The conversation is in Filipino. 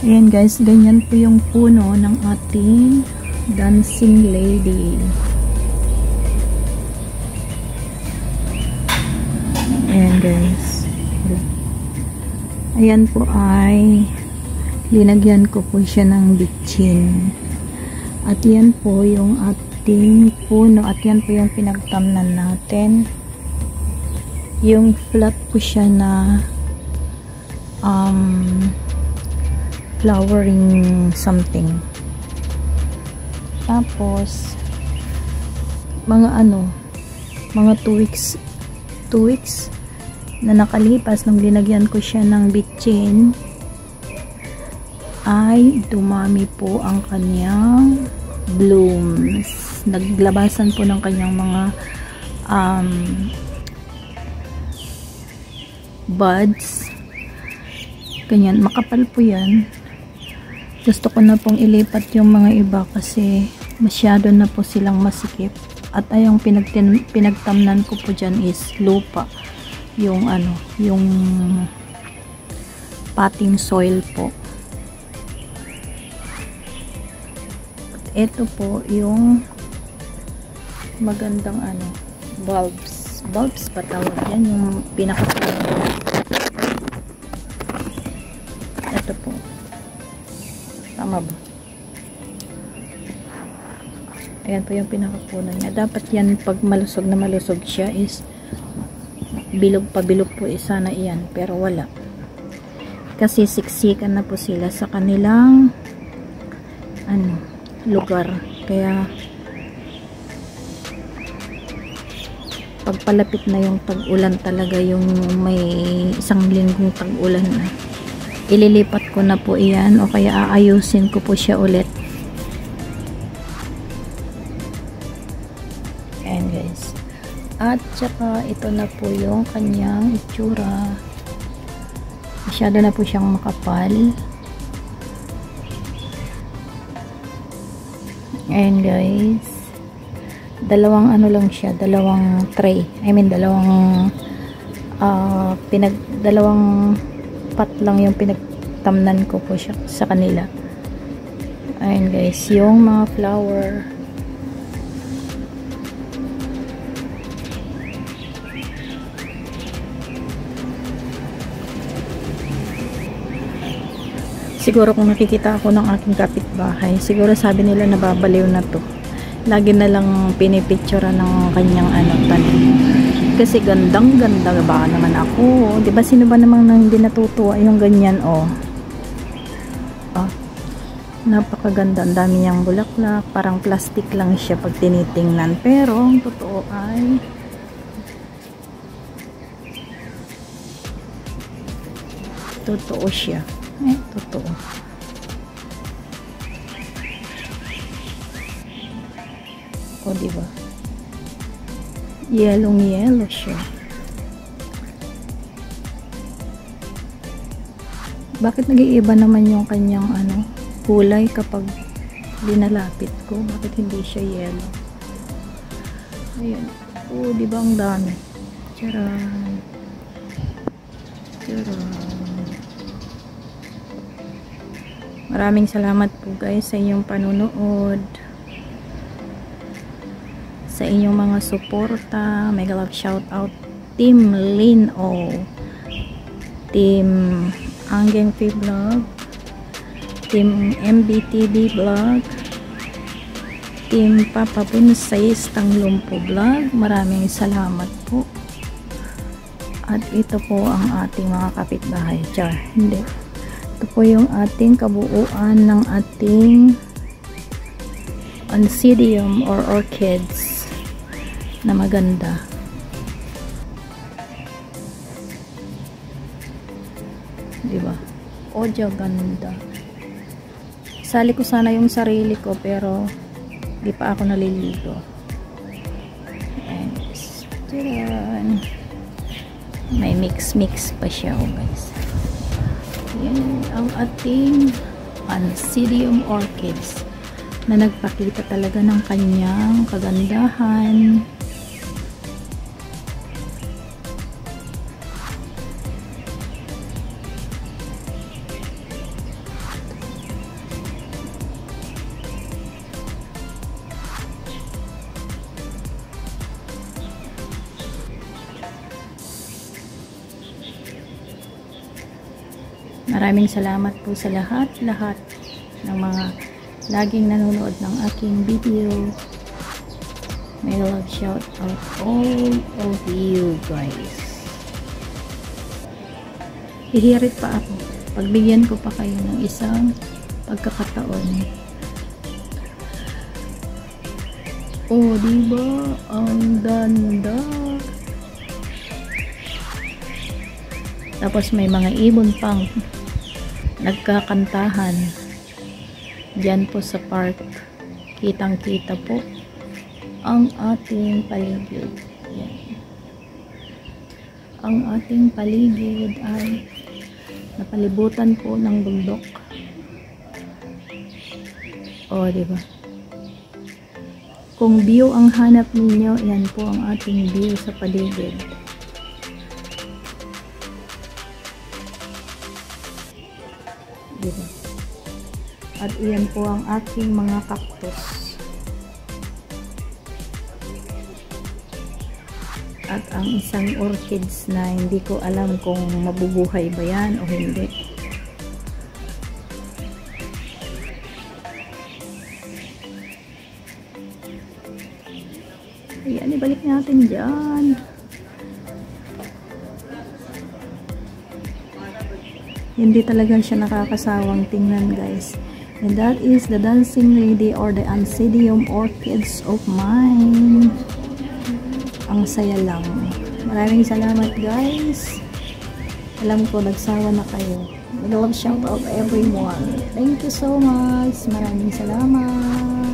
Ayan guys, ganyan po yung puno ng ating dancing lady. Ayan guys. Ayan po ay linagyan ko po siya ng bitchin. At yan po yung ating puno. At yan po yung pinagtamnan natin. Yung flat po siya na flowering something. Tapos mga 2 weeks na nakalipas nung linagyan ko siya ng bitchin ay dumami po ang kanyang blooms. Naglabasan po ng kanyang mga buds. Ganyan, makapal po yan. Gusto ko na pong ilipat yung mga iba kasi masyado na po silang masikip. At ayong pinagtamnan ko po dyan is lupa. Yung yung potting soil po. Ito po yung magandang bulbs. Bulbs pa tawag yan, yung pinaka. Ito po. Tama ba? Ayan po yung pinakapuno niya. Dapat yan pag malusog na malusog siya is bilog pa bilog po sana iyan. Pero wala. Kasi siksikan na po sila sa kanilang lugar. Kaya pagpalapit na yung tag-ulan talaga, yung may isang linggong tag-ulan na, ililipat ko na po iyan o kaya aayusin ko po siya ulit. Ayan guys. At saka ito na po yung kanyang itsura. Masyado na po siyang makapal. Ayan guys. Dalawang lang siya, dalawang tray. I mean dalawang dalawang pot lang yung pinagtamnan ko po siya sa kanila. Ayan guys, yung mga flower. Siguro kung nakikita ako ng aking kapitbahay, siguro sabi nila nababaliw na to. Lagi na lang pinipicture ng kanyang tanim. Kasi gandang-ganda ba naman ako. 'Di ba sino ba namang hindi natutuwa yung ganyan napakaganda. Ang dami niyang bulaklak, parang plastic lang siya pag tinitingnan. Pero ang totoo ay totoo siya. Totoo. Diba? Yellow siya. Bakit nag-iiba naman yung kanyang kulay kapag linalapit ko? Bakit hindi siya yellow? Ayun. Diba ang dami? Charan. Maraming salamat po guys sa inyong panunood, sa inyong mga suporta. Mega love shout out Team Lino, Team Anggeng P Vlog, Team MBTV Vlog, Team Papa Bunsay Tanglumpo Vlog. Maraming salamat po. At ito po ang ating mga kapitbahay. Hindi. Ito po yung ating kabuuan ng ating Oncidium or orchids na maganda. Diba? Ganda. Sali ko sana yung sarili ko pero di pa ako naliligo. And may mix pa siya guys. Yan ang ating Oncidium orchids na nagpakita talaga ng kanyang kagandahan. Maraming salamat po sa lahat ng mga laging nanonood ng aking video. May love shout out all of you guys. Hihirit pa ako. Pagbigyan ko pa kayo ng isang pagkakataon. Oh, diba? Ang ganda. Tapos may mga ibon pang nagkakantahan diyan po sa park. Kitang kita po ang ating paligid. Yan. Ang ating paligid ay napalibutan po ng bundok. O, diba? Kung view ang hanap ninyo, yan po ang ating view sa paligid. Diba? At iyan po ang aking mga cactus. At ang isang orchids na hindi ko alam kung mabubuhay ba yan o hindi. Ayan, ibalik natin dyan. Hindi talaga siya nakakasawang tingnan, guys. And that is the dancing lady or the Oncidium orchids of mine. Ang saya lang. Maraming salamat, guys. Alam ko nagsawa na kayo. Love shout out everyone. Thank you so much. Maraming salamat.